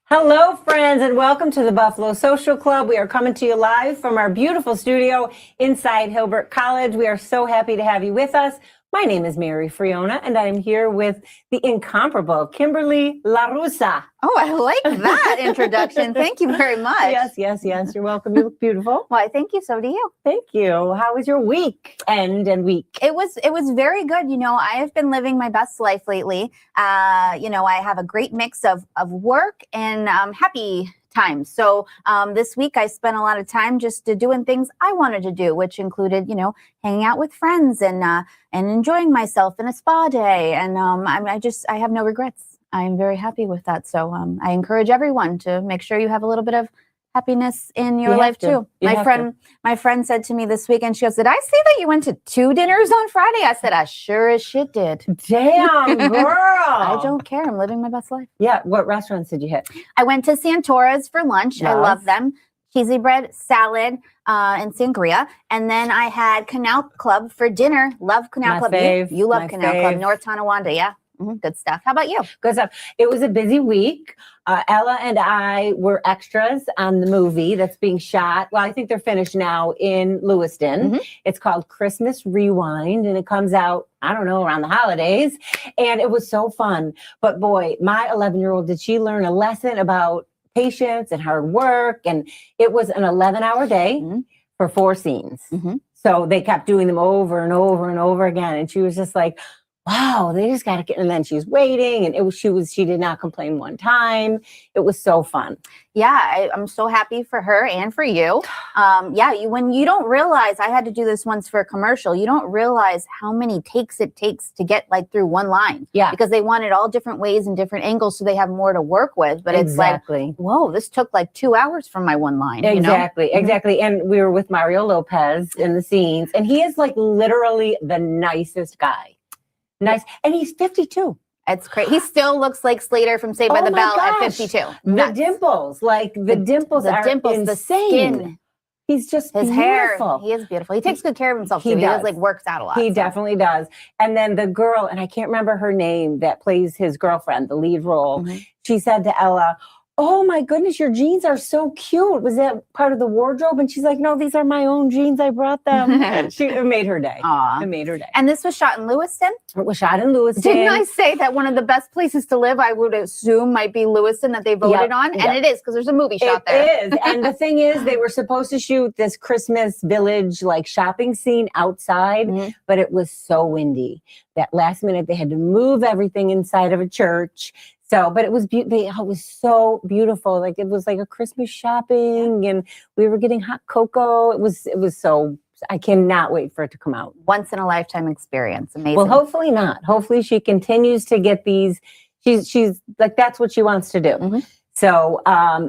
Hello, friends, and welcome to the Buffalo Social Club. We are coming to you live from our beautiful studio inside Hilbert College. We are so happy to have you with us. My name is Mary Friona, and I'm here with the incomparable Kimberly LaRussa. Oh, I like that introduction. Thank you very much. Yes. You're welcome. You look beautiful. Why, thank you. So do you. Thank you. How was your week and week? It was very good. You know, I have been living my best life lately. I have a great mix of work and happy times. So this week I spent a lot of time just doing things I wanted to do, which included, hanging out with friends and enjoying myself in a spa day. And I have no regrets. I'm very happy with that. So I encourage everyone to make sure you have a little bit of happiness in your life too. My friend said to me this weekend, she goes, "Did I see that you went to 2 dinners on Friday?" I said, "I sure as shit did." Damn, girl. I don't care. I'm living my best life. Yeah. What restaurants did you hit? I went to Santora's for lunch. Yes. I love them. Cheesy bread, salad, and sangria. And then I had Canal Club for dinner. Love Canal Club. You love Canal Club. North Tonawanda, yeah. Good stuff. How about you? Good stuff. It was a busy week. Ella and I were extras on the movie that's being shot. Well, I think they're finished now in Lewiston. Mm-hmm. It's called Christmas Rewind, and it comes out, I don't know, around the holidays. And it was so fun. But boy, my 11-year-old, did she learn a lesson about patience and hard work. And it was an 11-hour day for 4 scenes. Mm-hmm. So they kept doing them over and over and over again. And she was just like, wow, they just got to get, and then she's waiting, and she did not complain one time. It was so fun. Yeah, I'm so happy for her and for you. When you don't realize, I had to do this once for a commercial, you don't realize how many takes it takes to get through one line. Yeah. Because they want it all different ways and different angles so they have more to work with. But it's like, whoa, this took 2 hours from my one line. Exactly. And we were with Mario Lopez in the scenes, and he is literally the nicest guy. Nice. And he's 52. It's crazy. He still looks like Slater from Saved by the Bell at 52. The dimples, the dimples are insane. The skin. He's just his beautiful. Hair. He is beautiful. He takes good care of himself too. He does works out a lot. He definitely does. And then the girl, and I can't remember her name, that plays his girlfriend, the lead role. Mm-hmm. She said to Ella, "Oh my goodness, your jeans are so cute. Was that part of the wardrobe?" And she's like, "No, these are my own jeans. I brought them." And it made her day. It made her day. And this was shot in Lewiston? It was shot in Lewiston. Didn't I say that one of the best places to live, I would assume, might be Lewiston that they voted on? And it is, because there's a movie shot there. It is. And the thing is, they were supposed to shoot this Christmas village shopping scene outside, but it was so windy that last minute they had to move everything inside of a church. So, but it was it was so beautiful. It was like a Christmas shopping, and we were getting hot cocoa. It was so. I cannot wait for it to come out. Once in a lifetime experience. Amazing. Well, hopefully not. Hopefully she continues to get these. She's that's what she wants to do. Mm-hmm. So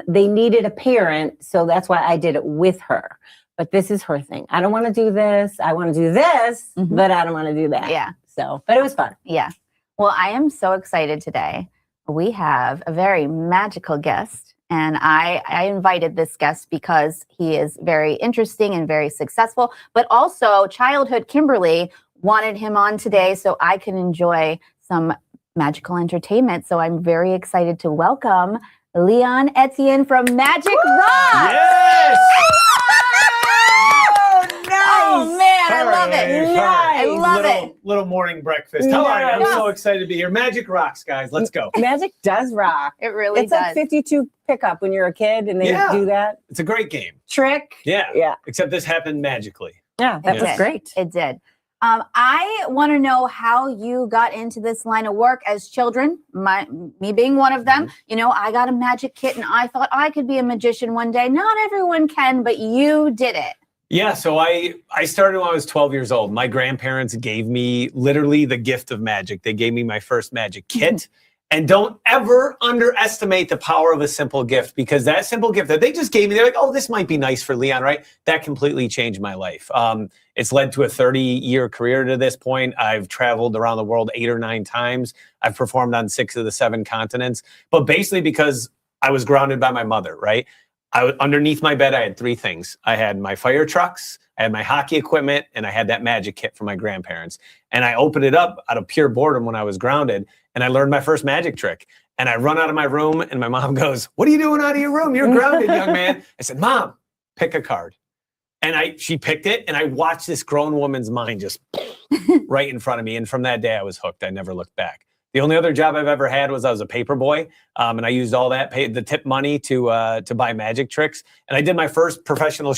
they needed a parent, so that's why I did it with her. But this is her thing. I don't want to do this. I want to do this, but I don't want to do that. Yeah. So, but it was fun. Yeah. Well, I am so excited today. We have a very magical guest, and I invited this guest because he is very interesting and very successful, but also childhood Kimberly wanted him on today so I can enjoy some magical entertainment. So I'm very excited to welcome Leon Etienne from Magic Rock. Yes! Oh man, I love it. I love it. Little morning breakfast. How are you? I'm so excited to be here. Magic rocks, guys. Let's go. Magic does rock. It really does. It's like 52 pickup when you're a kid and they do that. It's a great game. Trick. Yeah. Except this happened magically. Yeah, that was great. It did. I want to know how you got into this line of work as children, me being one of them. I got a magic kit and I thought I could be a magician one day. Not everyone can, but you did it. Yeah, so I started when I was 12 years old. My grandparents gave me literally the gift of magic. They gave me my first magic kit. And don't ever underestimate the power of a simple gift, because that simple gift that they just gave me, they're like, oh, this might be nice for Leon, right? That completely changed my life. It's led to a 30-year career to this point. I've traveled around the world 8 or 9 times. I've performed on 6 of the 7 continents. But basically because I was grounded by my mother, right? Underneath my bed, I had three things. I had my fire trucks, I had my hockey equipment, and I had that magic kit from my grandparents. And I opened it up out of pure boredom when I was grounded, and I learned my first magic trick. And I run out of my room, and my mom goes, "What are you doing out of your room? You're grounded, young man." I said, "Mom, pick a card." And she picked it, and I watched this grown woman's mind just right in front of me. And from that day, I was hooked. I never looked back. The only other job I've ever had was I was a paper boy, and I used all that, paid the tip money to buy magic tricks. And I did my first professional,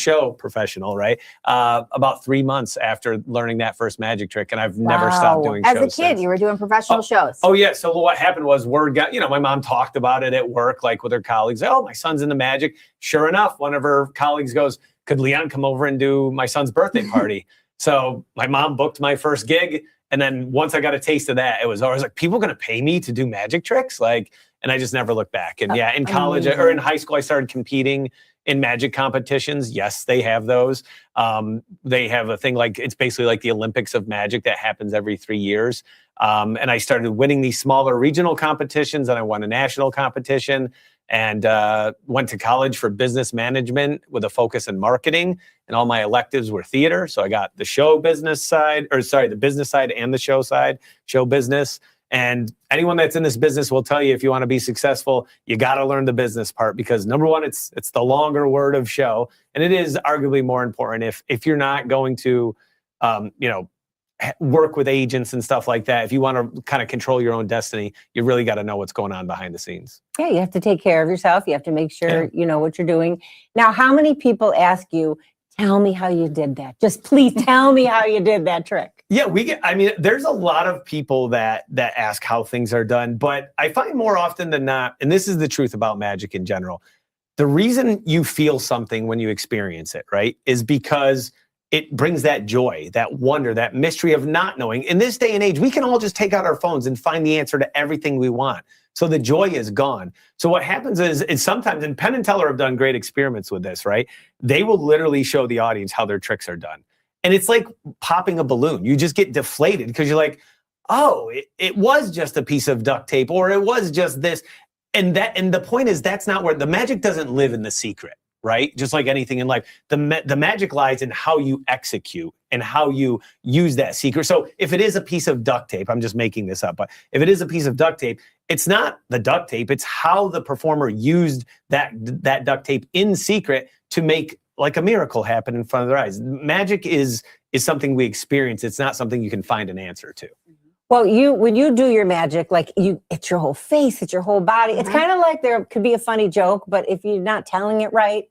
right? About 3 months after learning that first magic trick, and I've never stopped doing shows. As a kid, since. you were doing professional shows. Oh yeah. So what happened was word got, my mom talked about it at work, like with her colleagues. Oh, my son's into magic. Sure enough, one of her colleagues goes, "Could Leon come over and do my son's birthday party?" So my mom booked my first gig. And then once I got a taste of that, it was always like, people going to pay me to do magic tricks? And I just never looked back. And yeah, in college or in high school, I started competing in magic competitions. Yes, they have those. They have a thing it's basically like the Olympics of magic that happens every 3 years. And I started winning these smaller regional competitions, and I won a national competition, and went to college for business management with a focus in marketing. And all my electives were theater. So I got the business side and the show business. And anyone that's in this business will tell you, if you want to be successful, you got to learn the business part, because number one, it's the longer word of show. And it is arguably more important if you're not going to, work with agents and stuff like that. If you want to kind of control your own destiny, you really got to know what's going on behind the scenes. Yeah, you have to take care of yourself. You have to make sure you know what you're doing. Now, how many people ask you, "Tell me how you did that. Just please tell me how you did that trick"? Yeah, there's a lot of people that ask how things are done, but I find more often than not, and this is the truth about magic in general, the reason you feel something when you experience it, right, is because it brings that joy, that wonder, that mystery of not knowing. In this day and age, we can all just take out our phones and find the answer to everything we want. So the joy is gone. So what happens is sometimes, and Penn and Teller have done great experiments with this, right? They will literally show the audience how their tricks are done. And it's like popping a balloon. You just get deflated because you're like, oh, it was just a piece of duct tape, or it was just this. And the point is, that's not where the magic doesn't live in the secret. Right? Just like anything in life, the magic lies in how you execute and how you use that secret. So if it is a piece of duct tape, I'm just making this up, but if it is a piece of duct tape, it's not the duct tape, it's how the performer used that duct tape in secret to make like a miracle happen in front of their eyes. Magic is something we experience. It's not something you can find an answer to. Well, when you do your magic, it's your whole face, it's your whole body. It's kind of like there could be a funny joke, but if you're not telling it right,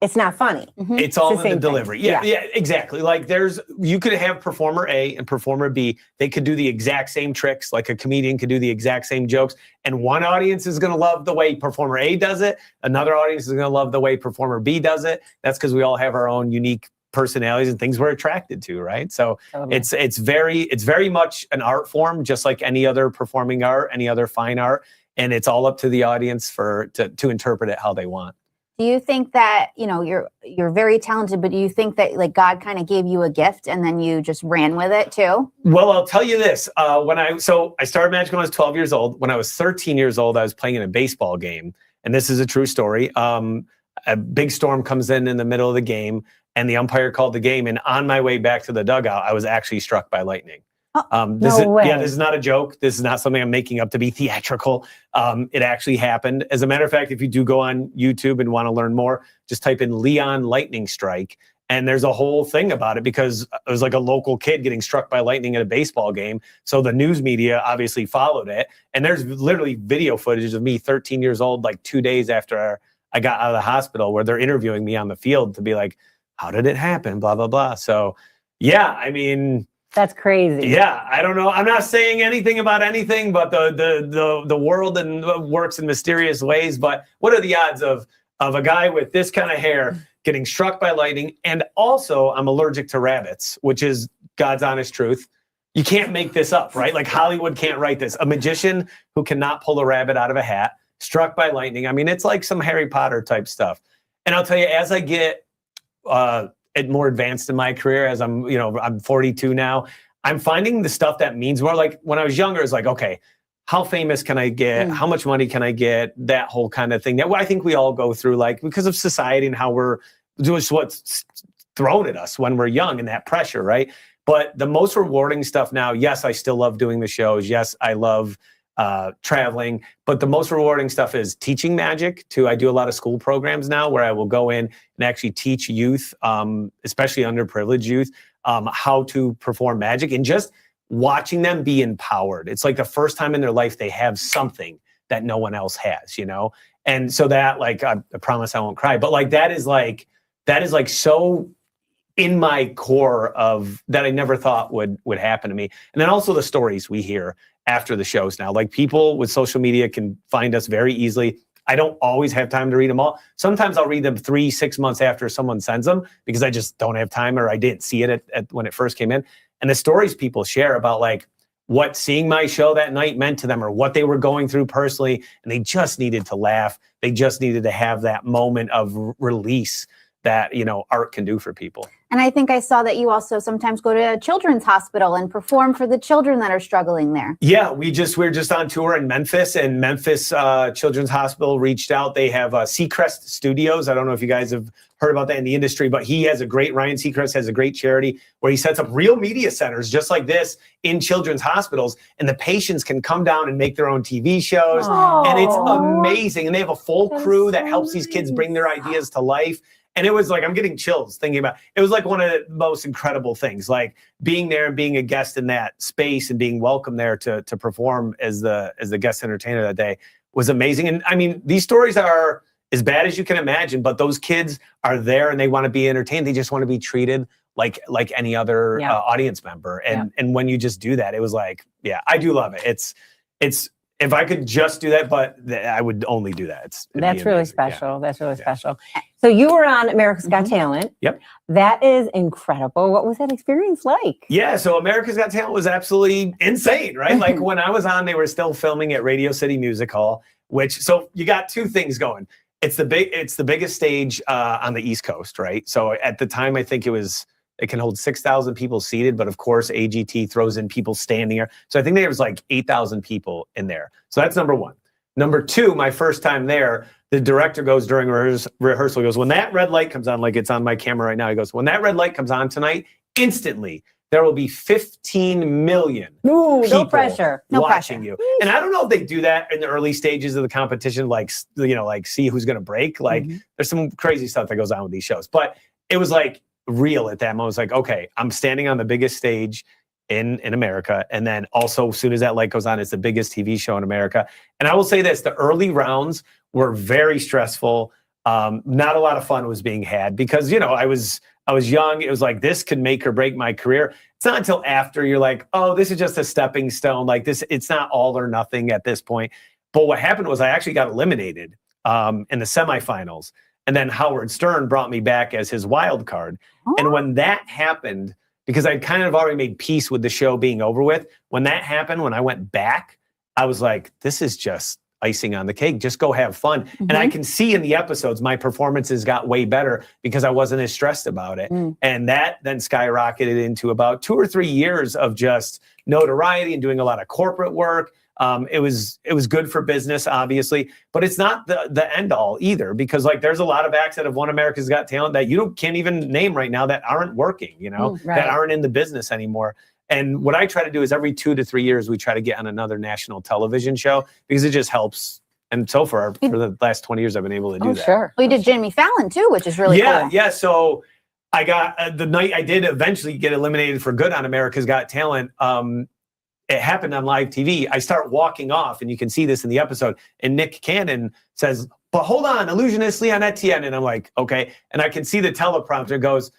it's not funny. It's all in the delivery. Yeah, exactly. Like you could have performer A and performer B. They could do the exact same tricks. Like a comedian could do the exact same jokes. And one audience is going to love the way performer A does it. Another audience is going to love the way performer B does it. That's because we all have our own unique personalities and things we're attracted to, right? So it's very much an art form, just like any other performing art, any other fine art. And it's all up to the audience to interpret it how they want. Do you think that, you're very talented, but do you think that God kind of gave you a gift and then you just ran with it too? Well, I'll tell you this. I started magic when I was 12 years old. When I was 13 years old, I was playing in a baseball game. And this is a true story. A big storm comes in the middle of the game, and the umpire called the game. And on my way back to the dugout, I was actually struck by lightning. This is not a joke. This is not something I'm making up to be theatrical. It actually happened. As a matter of fact, if you do go on YouTube and want to learn more, just type in Leon lightning strike. And there's a whole thing about it, because it was like a local kid getting struck by lightning at a baseball game. So the news media obviously followed it. And there's literally video footage of me 13 years old, like 2 days after I got out of the hospital, where they're interviewing me on the field to be like, how did it happen? Blah, blah, blah. So yeah, that's crazy. Yeah, I don't know. I'm not saying anything about anything, but the world works in mysterious ways. But what are the odds of a guy with this kind of hair getting struck by lightning? And also, I'm allergic to rabbits, which is God's honest truth. You can't make this up, right? Like Hollywood can't write this. A magician who cannot pull a rabbit out of a hat, struck by lightning. It's like some Harry Potter type stuff. And I'll tell you, as I get more advanced in my career, as I'm 42 now, I'm finding the stuff that means more. Like when I was younger, it's like, okay, how famous can I get? How much money can I get? That whole kind of thing that I think we all go through, like because of society and how we're doing what's thrown at us when we're young and that pressure, right? But the most rewarding stuff now, yes, I still love doing the shows. Yes, I love traveling, but the most rewarding stuff is teaching magic too. I do a lot of school programs now where I will go in and actually teach youth, especially underprivileged youth, how to perform magic and just watching them be empowered. It's like the first time in their life they have something that no one else has, And so that, like, I promise I won't cry, but like that is like so in my core of that I never thought would happen to me. And then also the stories we hear after the shows now, like people with social media can find us very easily. I don't always have time to read them all. Sometimes I'll read them 3-6 months after someone sends them because I just don't have time or I didn't see it at when it first came in. And the stories people share about like what seeing my show that night meant to them or what they were going through personally. And they just needed to laugh. They just needed to have that moment of release that, art can do for people. And I think I saw that you also sometimes go to a children's hospital and perform for the children that are struggling there. Yeah, we're just on tour in Memphis, and Memphis Children's Hospital reached out. They have Seacrest Studios. I don't know if you guys have heard about that in the industry, but Ryan Seacrest has a great charity where he sets up real media centers just like this in children's hospitals, and the patients can come down and make their own TV shows. Aww. And it's amazing. And they have a full crew that helps these kids bring their ideas to life. And it was like, I'm getting chills thinking about it. It was like one of the most incredible things, like being there and being a guest in that space and being welcome there to perform as the guest entertainer that day was amazing. And I mean, these stories are as bad as you can imagine, but those kids are there and they want to be entertained. They just want to be treated like any other audience member. And when you just do that, it was like, yeah, I do love it. It's if I could just do that, but I would only do that. That's really special. Yeah. That's really special. So you were on America's Got Talent. Yep. That is incredible. What was that experience like? Yeah, so America's Got Talent was absolutely insane, right? Like when I was on, they were still filming at Radio City Music Hall, so you got two things going. It's the biggest stage on the East Coast, right? So at the time, I think it can hold 6,000 people seated, but of course, AGT throws in people standing there. So I think there was like 8,000 people in there. So that's number one. Number two, my first time there, the director goes during rehearsal, he goes, when that red light comes on, like it's on my camera right now, he goes, when that red light comes on tonight, instantly, there will be 15 million people no pressure. watching you. And I don't know if they do that in the early stages of the competition, like see who's going to break. Like there's some crazy stuff that goes on with these shows, but it was like, real at that moment. I was like, okay, I'm standing on the biggest stage in America. And then also as soon as that light goes on, it's the biggest TV show in America. And I will say this, the early rounds were very stressful. Not a lot of fun was being had because, I was young. It was like, this could make or break my career. It's not until after you're like, oh, this is just a stepping stone. Like this, it's not all or nothing at this point. But what happened was I actually got eliminated in the semifinals. And then Howard Stern brought me back as his wild card. Oh. And when that happened, because I'd kind of already made peace with the show being over with, when that happened, when I went back, I was like, this is just icing on the cake. Just go have fun. Mm-hmm. And I can see in the episodes, my performances got way better because I wasn't as stressed about it. And that then skyrocketed into about 2 or 3 years of just notoriety and doing a lot of corporate work. It was good for business, obviously, but it's not the end all either, because like there's a lot of acts that have won America's Got Talent that can't even name right now that aren't working, that aren't in the business anymore. And what I try to do is every 2 to 3 years, we try to get on another national television show because it just helps. And so far, for the last 20 years, I've been able to do that. Sure. Well, you did Jimmy Fallon too, which is really cool. Yeah. So I got the night I did eventually get eliminated for good on America's Got Talent. It happened on live TV. I start walking off, and you can see this in the episode. And Nick Cannon says, "But hold on, illusionist Leon Etienne." And I'm like, okay. And I can see the teleprompter goes,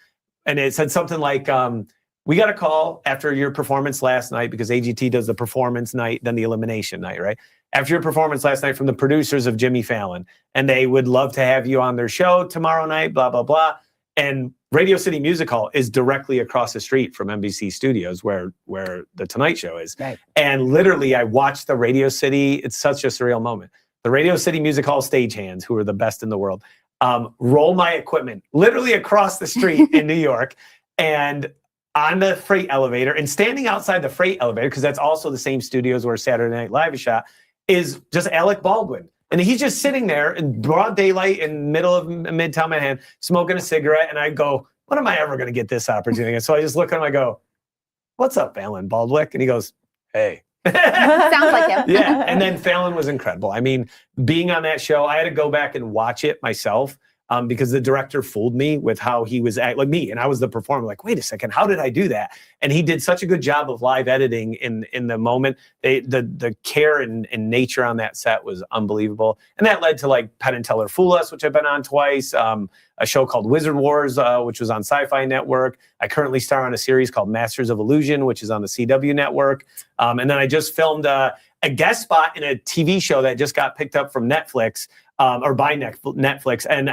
and it said something like, "We got a call after your performance last night," because AGT does the performance night, then the elimination night, right? After your performance last night, from the producers of Jimmy Fallon, and they would love to have you on their show tomorrow night. Blah blah blah. And Radio City Music Hall is directly across the street from NBC Studios where The Tonight Show is. Right. And literally I watched the Radio City, it's such a surreal moment. The Radio City Music Hall stagehands, who are the best in the world, roll my equipment literally across the street in New York. And on the freight elevator, and standing outside the freight elevator, because that's also the same studios where Saturday Night Live is shot, is just Alec Baldwin. And he's just sitting there in broad daylight in the middle of Midtown Manhattan, smoking a cigarette. And I go, when am I ever going to get this opportunity? And so I just look at him, I go, what's up, Alan Baldwick? And he goes, hey. Sounds like him. Yeah. And then Fallon was incredible. I mean, being on that show, I had to go back and watch it myself. Because the director fooled me with how he was like me, and I was the performer. Like, wait a second, how did I do that? And he did such a good job of live editing in the moment. The care and nature on that set was unbelievable, and that led to like Penn and Teller Fool Us, which I've been on twice. A show called Wizard Wars, which was on Sci-Fi Network. I currently star on a series called Masters of Illusion, which is on the CW Network. And then I just filmed a guest spot in a TV show that just got picked up from Netflix. Or by Netflix, and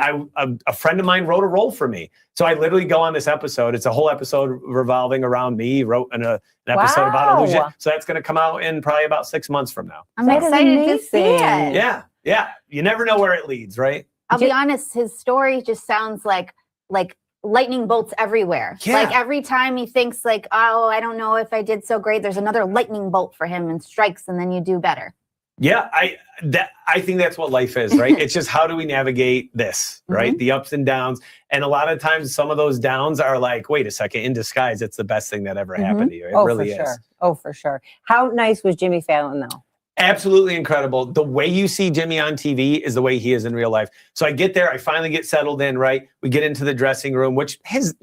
a friend of mine wrote a role for me. So I literally go on this episode. It's a whole episode revolving around me. He wrote an episode about illusion. So that's going to come out in probably about 6 months from now. I'm excited to see it. Yeah. You never know where it leads, right? I'll be honest, his story just sounds like lightning bolts everywhere. Yeah. Like every time he thinks like, oh, I don't know if I did so great, there's another lightning bolt for him and strikes, and then you do better. Yeah, I think that's what life is, right? It's just how do we navigate this, right? Mm-hmm. The ups and downs. And a lot of times some of those downs are like, wait a second, in disguise, it's the best thing that ever happened to you. It really is. Sure. Oh, for sure. How nice was Jimmy Fallon, though? Absolutely incredible. The way you see Jimmy on TV is the way he is in real life. So I get there, I finally get settled in, right? We get into the dressing room, which his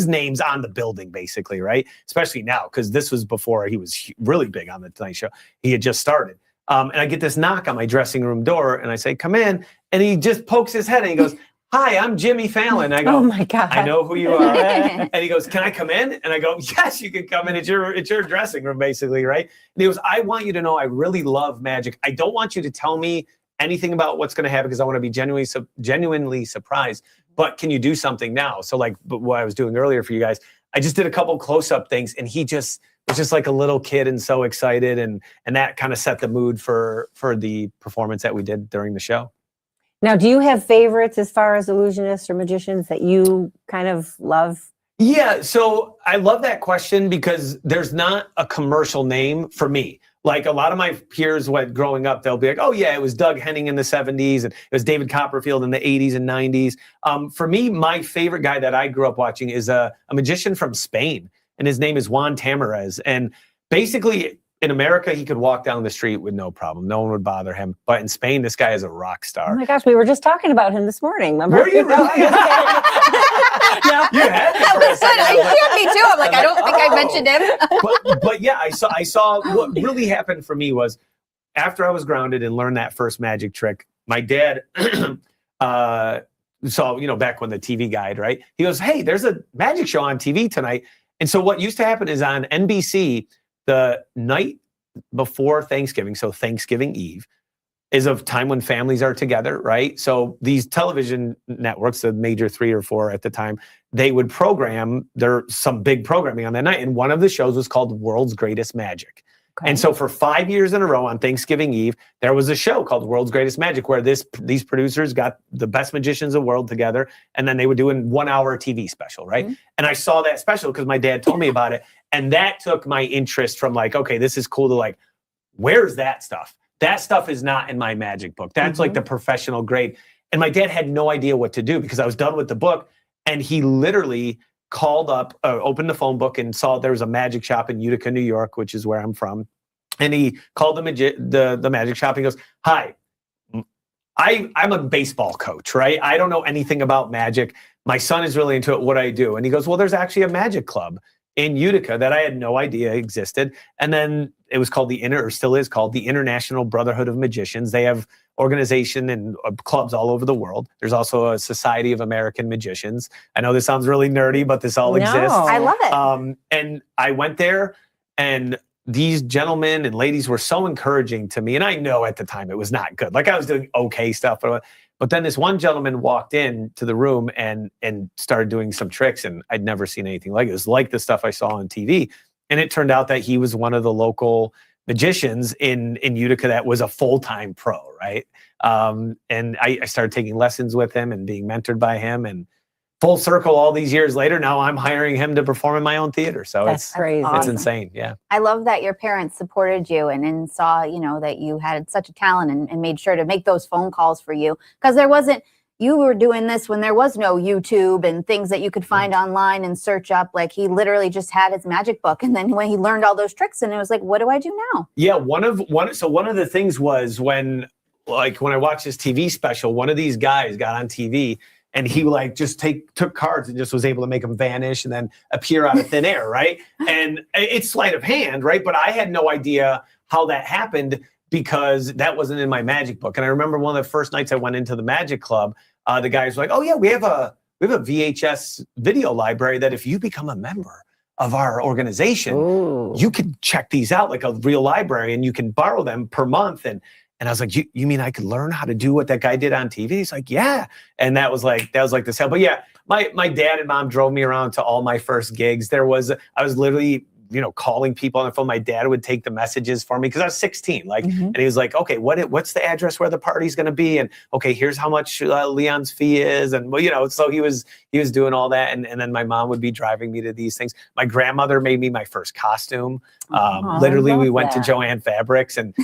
name's on the building basically, right? Especially now, because this was before he was really big on the Tonight Show. He had just started. And I get this knock on my dressing room door, and I say, come in. And he just pokes his head, and he goes, hi, I'm Jimmy Fallon. I go, oh, my God. I know who you are. And he goes, can I come in? And I go, yes, you can come in. It's your dressing room, basically, right? And he goes, I want you to know I really love magic. I don't want you to tell me anything about what's going to happen because I want to be genuinely surprised. But can you do something now? So like what I was doing earlier for you guys, I just did a couple close-up things, and he just was just like a little kid and so excited, and that kind of set the mood for the performance that we did during the show. Now, do you have favorites as far as illusionists or magicians that you kind of love? Yeah, so I love that question because there's not a commercial name for me. Like a lot of my peers, when growing up, they'll be like, oh yeah, it was Doug Henning in the 70s, and it was David Copperfield in the 80s and 90s. For me, my favorite guy that I grew up watching is a magician from Spain, and his name is Juan Tamarez. And basically, in America, he could walk down the street with no problem. No one would bother him. But in Spain, this guy is a rock star. Oh my gosh, we were just talking about him this morning. Remember? Were you really? No. You had That was good. I heard me too. I'm like, I don't think I mentioned him. but yeah, I saw what really happened for me was after I was grounded and learned that first magic trick, my dad saw, back when the TV guide, right? He goes, hey, there's a magic show on TV tonight. And so what used to happen is on NBC, the night before Thanksgiving, so Thanksgiving Eve, is a time when families are together, right? So these television networks, the major 3 or 4 at the time, they would program, there's some big programming on that night. And one of the shows was called World's Greatest Magic. Okay. And so for 5 years in a row on Thanksgiving Eve, there was a show called World's Greatest Magic where these producers got the best magicians of the world together, and then they would do a 1-hour TV special, right? Mm-hmm. And I saw that special because my dad told me about it. And that took my interest from like, okay, this is cool to like, where's that stuff? That stuff is not in my magic book. That's like the professional grade. And my dad had no idea what to do because I was done with the book. And he literally called up, opened the phone book and saw there was a magic shop in Utica, New York, which is where I'm from. And he called the magic shop. And he goes, hi, I'm a baseball coach, right? I don't know anything about magic. My son is really into it. What do I do? And he goes, well, there's actually a magic club in Utica that I had no idea existed. And then it was called still is called the International Brotherhood of Magicians. They have organization and clubs all over the world. There's also a Society of American Magicians. I know this sounds really nerdy, but this all exists. I love it. And I went there, and these gentlemen and ladies were so encouraging to me. And I know at the time it was not good. Like I was doing okay stuff, but then this one gentleman walked in to the room and started doing some tricks, and I'd never seen anything like it. It was like the stuff I saw on TV. And it turned out that he was one of the local magicians in Utica that was a full-time pro, right? And I started taking lessons with him and being mentored by him. And full circle all these years later, now I'm hiring him to perform in my own theater. So That's crazy. It's insane. Yeah. I love that your parents supported you and saw, that you had such a talent and made sure to make those phone calls for you. Because you were doing this when there was no YouTube and things that you could find online and search up. Like he literally just had his magic book. And then when he learned all those tricks and it was like, what do I do now? Yeah. One of the things was when I watched this TV special, one of these guys got on TV and he just took cards and just was able to make them vanish and then appear out of thin air, right? And it's sleight of hand, right? But I had no idea how that happened because that wasn't in my magic book. And I remember one of the first nights I went into the Magic Club, the guys were like, "Oh yeah, we have a VHS video library that if you become a member of our organization, you can check these out like a real library and you can borrow them per month." And I was like, you mean I could learn how to do what that guy did on TV? He's like, yeah. And that was like the sale. But yeah, my dad and mom drove me around to all my first gigs. I was literally, calling people on the phone. My dad would take the messages for me because I was 16. And he was like, okay, what's the address where the party's going to be? And okay, here's how much Leon's fee is. And so he was doing all that. And then my mom would be driving me to these things. My grandmother made me my first costume. Literally, we went to Joanne Fabrics and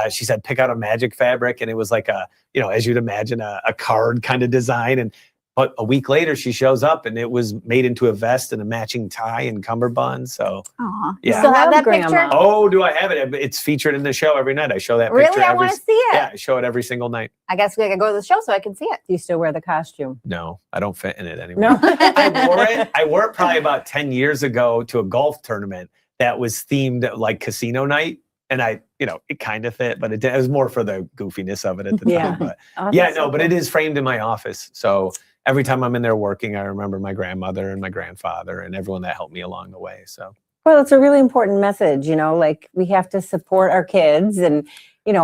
she said, pick out a magic fabric. And it was like as you'd imagine, a card kind of design. But a week later, she shows up and it was made into a vest and a matching tie and cummerbund. So, yeah. You still have that picture? Oh, do I have it? It's featured in the show every night. I show that picture. Really? I want to see it. Yeah, I show it every single night. I guess we could go to the show so I can see it. Do you still wear the costume? No, I don't fit in it anymore. No. I wore it probably about 10 years ago to a golf tournament that was themed like casino night. And it kind of fit, but it was more for the goofiness of it at the time. But but it is framed in my office. So every time I'm in there working, I remember my grandmother and my grandfather and everyone that helped me along the way. So, well, it's a really important message, we have to support our kids and,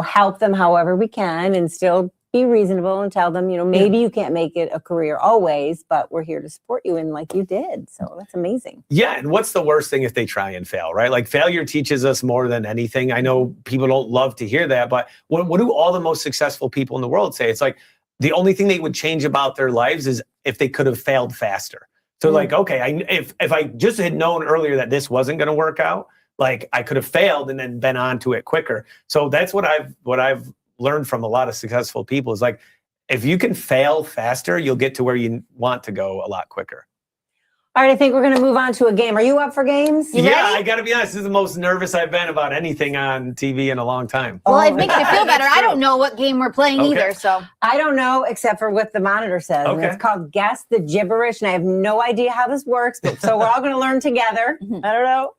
help them however we can and still be reasonable and tell them, maybe you can't make it a career always, but we're here to support you. And like you did. So that's amazing. Yeah. And what's the worst thing if they try and fail, right? Like failure teaches us more than anything. I know people don't love to hear that, but what do all the most successful people in the world say? It's like, the only thing they would change about their lives is if they could have failed faster. So okay, if I just had known earlier that this wasn't going to work out, like I could have failed and then been on to it quicker. So that's what I've learned from a lot of successful people is like, if you can fail faster, you'll get to where you want to go a lot quicker. All right, I think we're going to move on to a game. Are you up for games? You ready? I got to be honest. This is the most nervous I've been about anything on TV in a long time. Well, it makes you feel better. I don't know what game we're playing either, so. I don't know except for what the monitor says. And it's called Guess the Gibberish, and I have no idea how this works, but so we're all going to learn together. I don't know.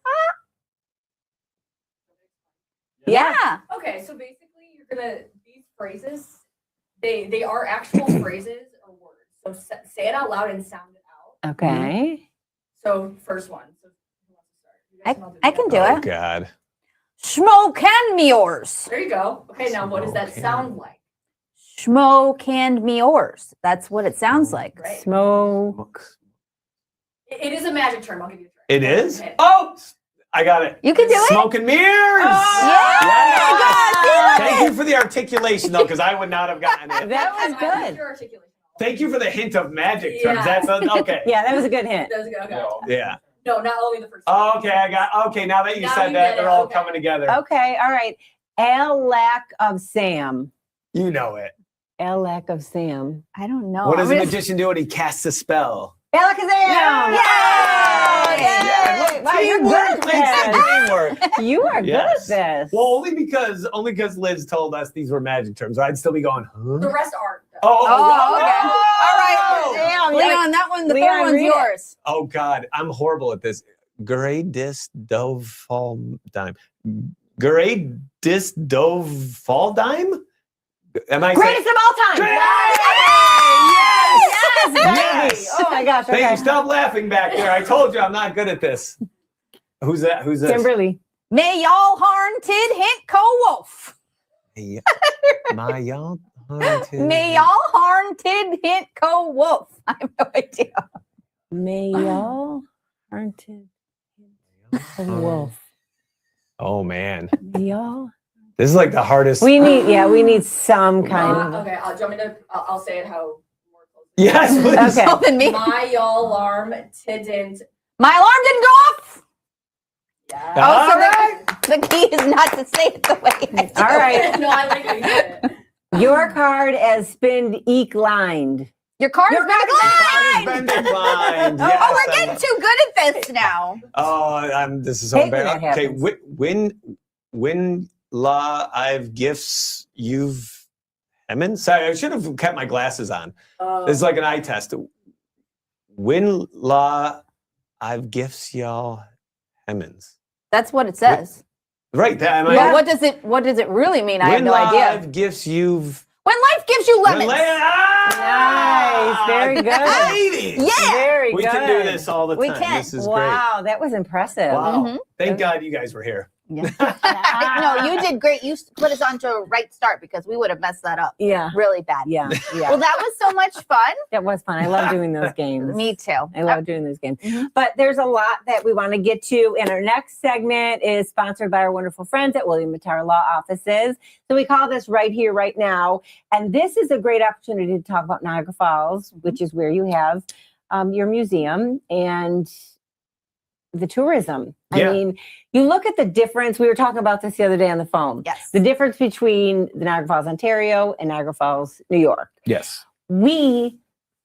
Yeah. Okay, so basically these phrases, they are actual phrases or words. So say it out loud and sound it out. Okay. So first one. So who wants to start? I can do it. Oh, God. Smoke and meors. There you go. Okay, now what does that sound like? Smoke and meors. That's what it sounds like. Right. Smoke. It is a magic term. I'll give you a try. It is? Okay. Oh, I got it. You can do it. Smoke and mirrors. Yeah. Thank you for the articulation, though, because I would not have gotten it. That was I like good. your articulation. Thank you for the hint of magic terms. Yeah. That's okay. Yeah, that was a good hint. That was good. Okay. Yeah. No, not only the first Oh, okay, okay, now that you Now said you that, get they're it, all okay. coming together. Okay, all right. Lack of Sam. You know it. Lack of Sam. I don't know. What does a magician do when he casts a spell? Alakazam! Yeah, look, Wow, you're teamwork good at makes this. teamwork. You are Yes. good at this. Well, only because Liz told us these were magic terms. I'd still be going, huh? The rest aren't. Oh, okay. All right. Damn, Leon, that one, the Leon, third one's read it. yours. Oh, God, I'm horrible at this. Greatest dove fall dime. Greatest dove fall dime? Am I Greatest of all time. Yes! Yes! Oh my gosh. Thank Okay. you. Stop laughing back there. I told you I'm not good at this. Who's that? Who's this? Kimberly. May y'all haunted hint co-wolf. Yeah. My y'all haunted. May y'all haunted hint co-wolf. I have no idea. May y'all haunted the wolf. Oh man, May y'all. this is like the hardest. We need some kind of. Okay, do you want me to? I'll say it how more closely. Yes, please. Okay. Open me. My alarm didn't. My alarm didn't go off. Yeah. Oh, so All right. the key is not to say it the way I do. All right. No, I like how you did it. Your card has been declined. Your card Your is back It's line. been declined. Oh, Yes, we're getting too good at this now. this is so Hate when embarrassing. that Okay, happens. when la I've gifts you've Emmons? Sorry, I should have kept my glasses on. It's like an eye test. When la I've gifts y'all Emmons. That's what it says. Right. That, am I- Well, what does it really mean? I have when no la idea. I've gifts you've When life gives you lemons. Nice, very good. Ladies. Yeah. Very We good. can do this all the We time. can. This is Wow, that was impressive. great. Wow. Mhm. Thank God you guys were here. Yeah. No, you did great. You put us on to a right start because we would have messed that up Yeah, really bad. yeah, yeah. Well, that was so much fun. That was fun. I love doing those games. Me too. I love doing those games. Mhm. But there's a lot that we want to get to. And our next segment is sponsored by our wonderful friends at William Mattar Law Offices. So we call this Right Here, Right Now. And this is a great opportunity to talk about Niagara Falls, which is where you have your museum and the tourism. Yeah. I mean, you look at the difference. We were talking about this the other day on the phone. Yes. The difference between the Niagara Falls, Ontario and Niagara Falls, New York. Yes. We,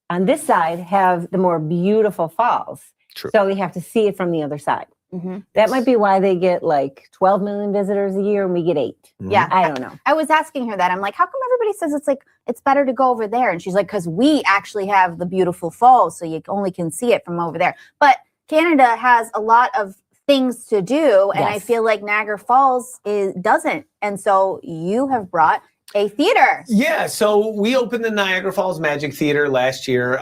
on this side, have the more beautiful falls. True. So we have to see it from the other side. Mhm. That might be why they get like 12 million visitors a year and we get 8. Yeah. I don't know. I was asking her that. I'm like, how come everybody says it's better to go over there? And she's like, because we actually have the beautiful falls, so you only can see it from over there. But Canada has a lot of things to do, and I Yes. feel like Niagara Falls doesn't. And so you have brought a theater. Yeah, so we opened the Niagara Falls Magic Theater last year,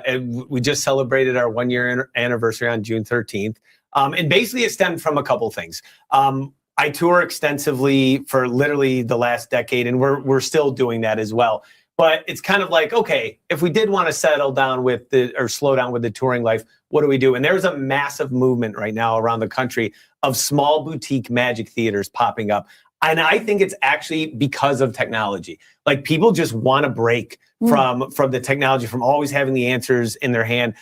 and we just celebrated our 1-year anniversary on June 13th. And basically, it stemmed from a couple things. I tour extensively for literally the last decade, and we're still doing that as well. But it's kind of like, okay, if we did want to settle down or slow down with the touring life, what do we do? And there's a massive movement right now around the country of small boutique magic theaters popping up. And I think it's actually because of technology. Like people just want to break from the technology, from always having the answers in their hand.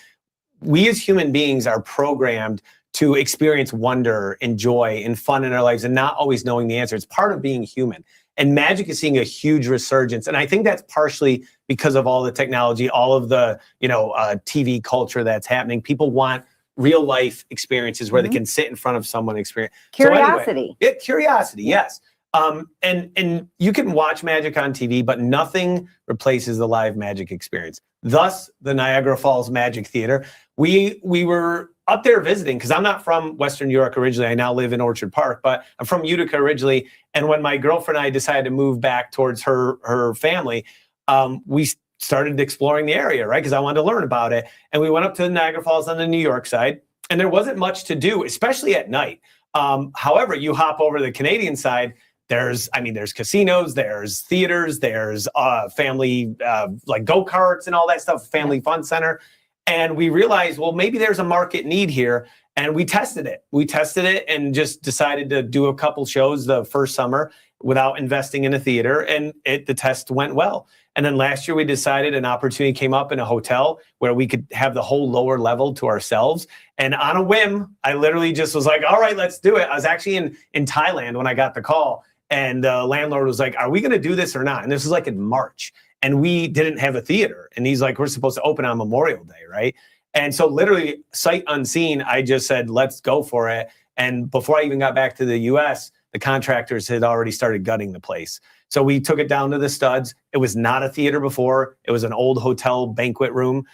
We as human beings are programmed to experience wonder and joy and fun in our lives and not always knowing the answer. It's part of being human. And magic is seeing a huge resurgence. And I think that's partially because of all the technology, all of the, TV culture that's happening. People want real life experiences where they can sit in front of someone and experience. Curiosity. Curiosity, yes. And you can watch magic on TV, but nothing replaces the live magic experience. Thus, the Niagara Falls Magic Theater. We were up there visiting because I'm not from Western New York originally. I now live in Orchard Park, but I'm from Utica originally. And when my girlfriend and I decided to move back towards her family, we started exploring the area, right? Because I wanted to learn about it. And we went up to the Niagara Falls on the New York side, and there wasn't much to do, especially at night. However, you hop over the Canadian side, there's casinos, there's theaters, there's family like go-karts and all that stuff, family fun center. And we realized, well, maybe there's a market need here. And we tested it. We tested it and just decided to do a couple shows the first summer without investing in a theater. And the test went well. And then last year we decided an opportunity came up in a hotel where we could have the whole lower level to ourselves. And on a whim, I literally just was like, all right, let's do it. I was actually in Thailand when I got the call. And the landlord was like, are we going to do this or not? And this was like in March. And we didn't have a theater. And he's like, we're supposed to open on Memorial Day, right? And so literally sight unseen, I just said, let's go for it. And before I even got back to the US, the contractors had already started gutting the place. So we took it down to the studs. It was not a theater before. It was an old hotel banquet room,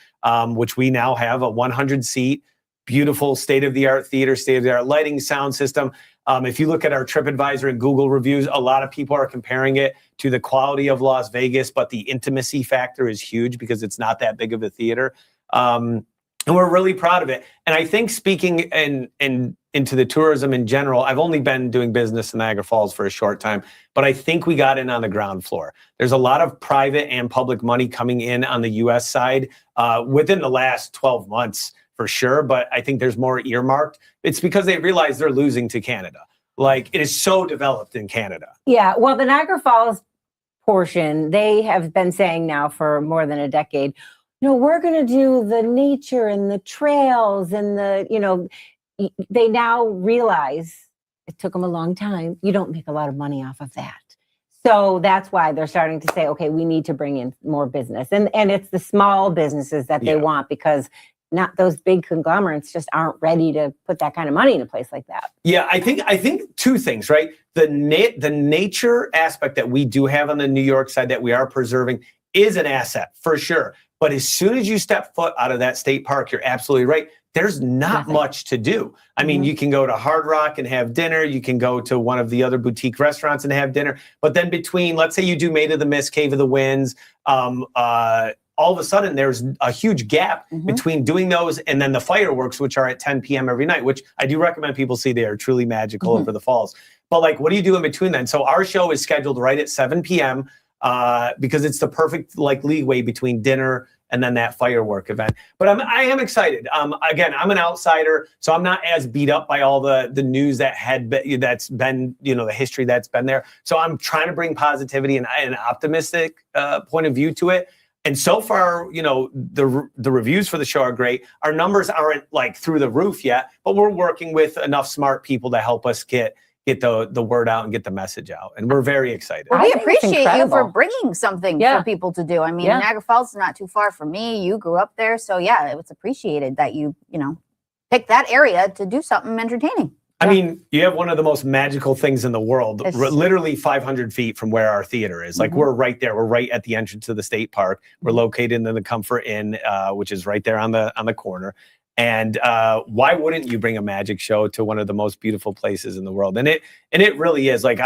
which we now have a 100-seat, beautiful state-of-the-art theater, state-of-the-art lighting, sound system. If you look at our TripAdvisor and Google reviews, a lot of people are comparing it to the quality of Las Vegas, but the intimacy factor is huge because it's not that big of a theater. And we're really proud of it. And I think speaking into the tourism in general, I've only been doing business in Niagara Falls for a short time, but I think we got in on the ground floor. There's a lot of private and public money coming in on the US side within the last 12 months for sure, but I think there's more earmarked. It's because they realize they're losing to Canada. Like it is so developed in Canada. Yeah, well, the Niagara Falls portion, they have been saying now for more than a decade, we're going to do the nature and the trails and they now realize it took them a long time. You don't make a lot of money off of that. So that's why they're starting to say, okay, we need to bring in more business. And it's the small businesses that they want, because not those big conglomerates just aren't ready to put that kind of money in a place like that. Yeah, I think two things, right? The nature aspect that we do have on the New York side that we are preserving is an asset for sure. But as soon as you step foot out of that state park, you're absolutely right. There's not much to do. I mean, you can go to Hard Rock and have dinner. You can go to one of the other boutique restaurants and have dinner. But then between, let's say you do Maid of the Mist, Cave of the Winds, all of a sudden there's a huge gap between doing those and then the fireworks, which are at 10 p.m. every night, which I do recommend people see. They are truly magical over the falls. But like, what do you do in between then? So our show is scheduled right at 7 p.m. Because it's the perfect like leeway between dinner and then that firework event. But I am excited. Again, I'm an outsider, so I'm not as beat up by all the news that's been, the history that's been there. So I'm trying to bring positivity and an optimistic point of view to it. And so far, the reviews for the show are great. Our numbers aren't like through the roof yet, but we're working with enough smart people to help us get the word out and get the message out. And we're very excited. Well, we appreciate you for bringing something for people to do. I mean, Niagara Falls is not too far from me. You grew up there. So yeah, it was appreciated that you picked that area to do something entertaining. I mean, you have one of the most magical things in the world, literally 500 feet from where our theater is. Like we're right there. We're right at the entrance of the state park. We're located in the Comfort Inn, which is right there on the corner. And why wouldn't you bring a magic show to one of the most beautiful places in the world? And it really is. Like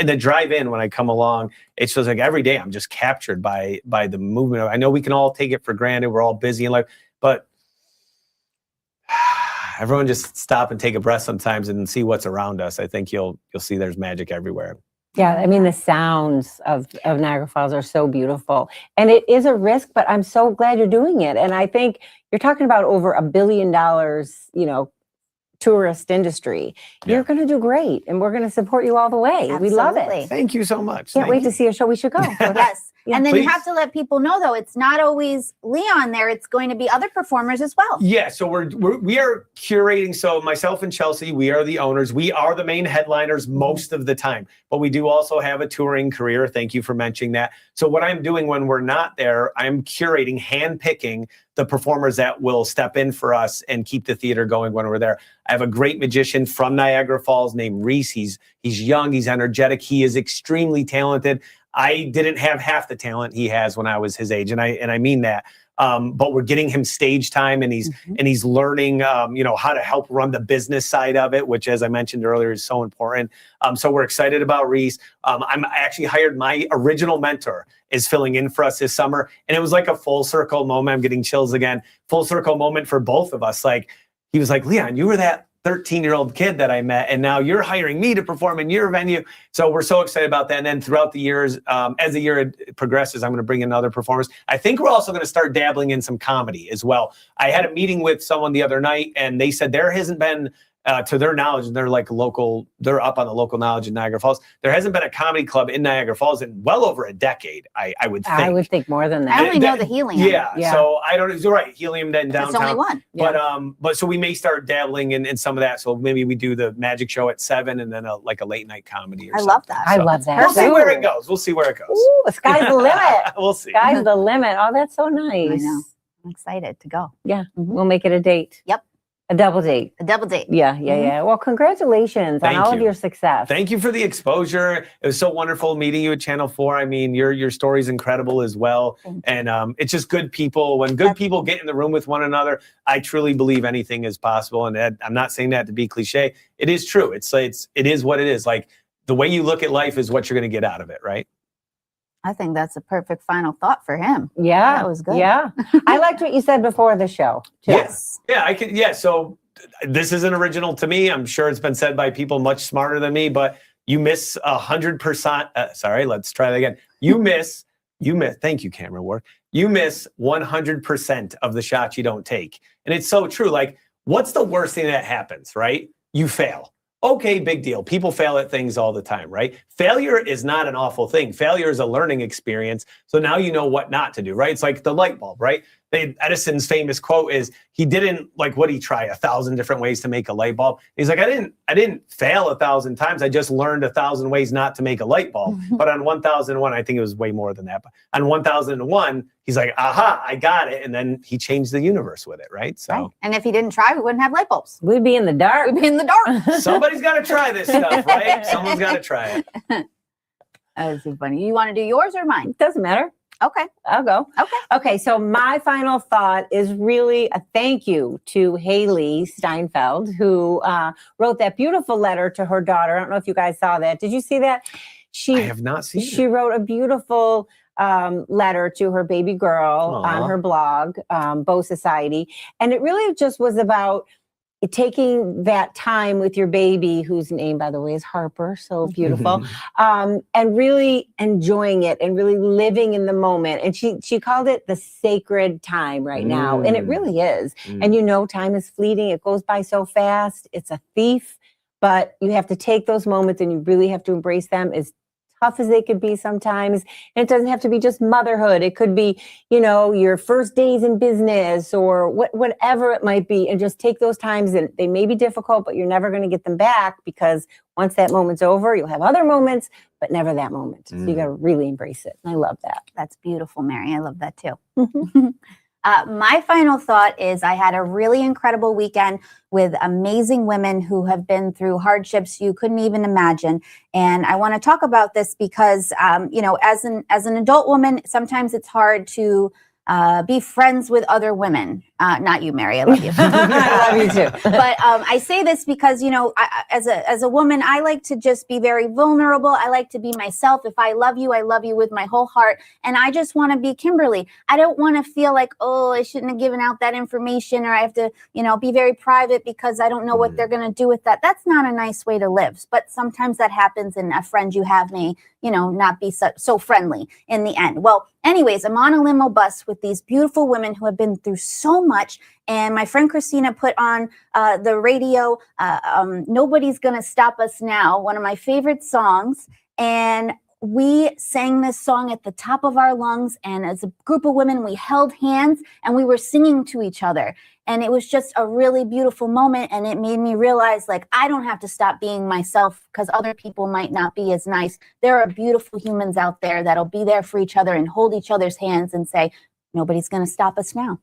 in the drive-in when I come along, it's just like every day I'm just captured by the movement. I know we can all take it for granted. We're all busy in life, but everyone just stop and take a breath sometimes and see what's around us. I think you'll see there's magic everywhere. Yeah, I mean, the sounds of Niagara Falls are so beautiful. And it is a risk, but I'm so glad you're doing it. And I think you're talking about over $1 billion, tourist industry. You're going to do great. And we're going to support you all the way. Absolutely. We love it. Thank you so much. Can't wait to see a show. We should go. Yes. And then Please. you have to let people know, though, it's not always Leon there. It's going to be other performers as well. Yeah, so we are curating. So myself and Chelsea, we are the owners. We are the main headliners most of the time, but we do also have a touring career. Thank you for mentioning that. So what I'm doing when we're not there, I'm curating, handpicking the performers that will step in for us and keep the theater going when we're there. I have a great magician from Niagara Falls named Reese. He's young, he's energetic, he is extremely talented. I didn't have half the talent he has when I was his age, and I mean that. But we're getting him stage time, and he's learning, how to help run the business side of it, which, as I mentioned earlier, is so important. So we're excited about Reese. I actually hired my original mentor is filling in for us this summer, and it was like a full circle moment. I'm getting chills again. Full circle moment for both of us. Like he was like, Leon, you were that 13-year-old kid that I met, and now you're hiring me to perform in your venue. So we're so excited about that. And then throughout the years, as the year progresses, I'm going to bring in other performers. I think we're also going to start dabbling in some comedy as well. I had a meeting with someone the other night, and they said there hasn't been, to their knowledge, and they're up on the local knowledge in Niagara Falls, there hasn't been a comedy club in Niagara Falls in well over a decade, I would think. I would think more than that. I only know the Helium. Yeah. So I don't, you're right, Helium then downtown. It's only one. But so we may start dabbling in some of that. So maybe we do the magic show at 7 and then a late night comedy or something. Love that. I love that. We'll see where it goes. Ooh, the sky's the limit. We'll see. Sky's the limit. Oh, that's so nice. I know. I'm excited to go. Yeah, we'll make it a date. Yep. A double date. A double date. Yeah. Well, congratulations on all of your success. Thank you for the exposure. It was so wonderful meeting you at Channel 4. I mean, your story's incredible as well. And it's just good people. When good people get in the room with one another, I truly believe anything is possible. And I'm not saying that to be cliche. It is true. It is what it is. Like the way you look at life is what you're going to get out of it, right? I think that's a perfect final thought for him. Yeah. That was good. Yeah. I liked what you said before the show, too. Yes. Yeah, I can. Yeah. So this isn't original to me. I'm sure it's been said by people much smarter than me, but you miss 100%. Sorry, let's try that again. You miss, thank you, camera work. You miss 100% of the shots you don't take. And it's so true. Like, what's the worst thing that happens, right? You fail. Okay, big deal. People fail at things all the time, right? Failure is not an awful thing. Failure is a learning experience. So now you know what not to do, right? It's like the light bulb, right? Edison's famous quote is he didn't what he try 1,000 different ways to make a light bulb. He's like, I didn't fail 1,000 times. I just learned 1,000 ways not to make a light bulb. But on 1,001, I think it was way more than that. But on 1,001, he's like, aha, I got it. And then he changed the universe with it, right? So, Right. And if he didn't try, we wouldn't have light bulbs. We'd be in the dark. We'd be in the dark. somebody's got to try this stuff, right? Someone's got to try it. That's so funny. You want to do yours or mine? Doesn't matter. Okay. I'll go. Okay. Okay. So my final thought is really a thank you to Haley Steinfeld, who wrote that beautiful letter to her daughter. I don't know if you guys saw that. Did you see that? I have not seen She it. wrote a beautiful letter to her baby girl Aw. on her blog, Bow Society. And it really just was about taking that time with your baby, whose name, by the way, is Harper, so beautiful, and really enjoying it and really living in the moment. And she called it the sacred time right now. And it really is. And you know, time is fleeting. It goes by so fast. It's a thief, but you have to take those moments and you really have to embrace them as tough as they could be sometimes. And it doesn't have to be just motherhood. It could be, you know, your first days in business or whatever it might be. And just take those times, and they may be difficult, but you're never going to get them back, because once that moment's over, you'll have other moments, but never that moment. So you got to really embrace it. And I love that. That's beautiful, Mary. I love that too. My final thought is I had a really incredible weekend with amazing women who have been through hardships you couldn't even imagine. And I want to talk about this because, you know, as an adult woman, sometimes it's hard to be friends with other women. Not you, Mary. I love you. I love you too. But I say this because, you know, as a woman, I like to just be very vulnerable. I like to be myself. If I love you with my whole heart. And I just want to be Kimberly. I don't want to feel like, oh, I shouldn't have given out that information, or I have to, you know, be very private because I don't know what they're going to do with that. That's not a nice way to live. But sometimes that happens, and a friend you have may, you know, not be so friendly in the end. Well, anyways, I'm on a limo bus with these beautiful women who have been through so much. And my friend Christina put on the radio, Nobody's Gonna Stop Us Now, one of my favorite songs. And we sang this song at the top of our lungs. And as a group of women, we held hands and we were singing to each other. And it was just a really beautiful moment. And it made me realize, like, I don't have to stop being myself because other people might not be as nice. There are beautiful humans out there that'll be there for each other and hold each other's hands and say, nobody's going to stop us now.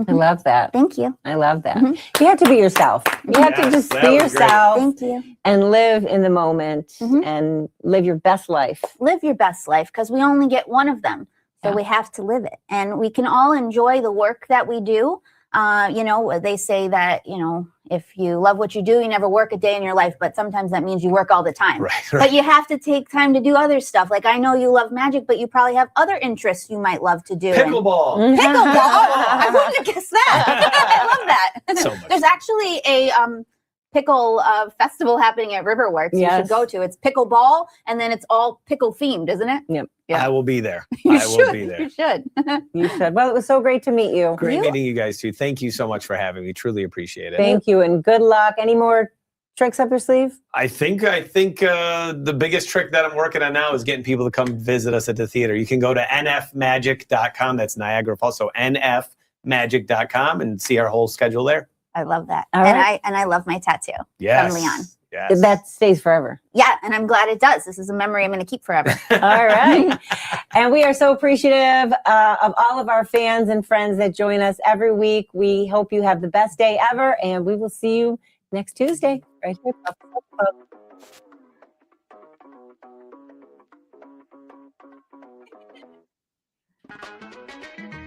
I love that. Thank you. I love that. You have to be yourself. You have to Yes, just that be was great. yourself Thank you. and live in the moment and live your best life. Live your best life, because we only get one of them. So Yeah. we have to live it. And we can all enjoy the work that we do. You know, they say that, you know, if you love what you do, you never work a day in your life. But sometimes that means you work all the time. Right. But you have to take time to do other stuff. Like, I know you love magic, but you probably have other interests you might love to do. And- Pickleball. Pickleball. Oh, I wouldn't have guessed that. I love that. So much. There's actually a pickle festival happening at Riverworks. You Yes. should go to. It's pickleball, and then it's all pickle themed, isn't it? Yep. Yeah. I will be there. You I will should. be there. You should. You should. Well, it was so great to meet you. Great You- meeting you guys too. Thank you so much for having me. Truly appreciate it. Thank you, and good luck. Any more tricks up your sleeve? I think the biggest trick that I'm working on now is getting people to come visit us at the theater. You can go to nfmagic.com. That's Niagara Falls. So nfmagic.com and see our whole schedule there. I love that. All right. And I love my tattoo. Yes. Leon. Yes. That stays forever. Yeah, and I'm glad it does. This is a memory I'm going to keep forever. All right. And we are so appreciative of all of our fans and friends that join us every week. We hope you have the best day ever, and we will see you next Tuesday right here. Puff, puff, puff.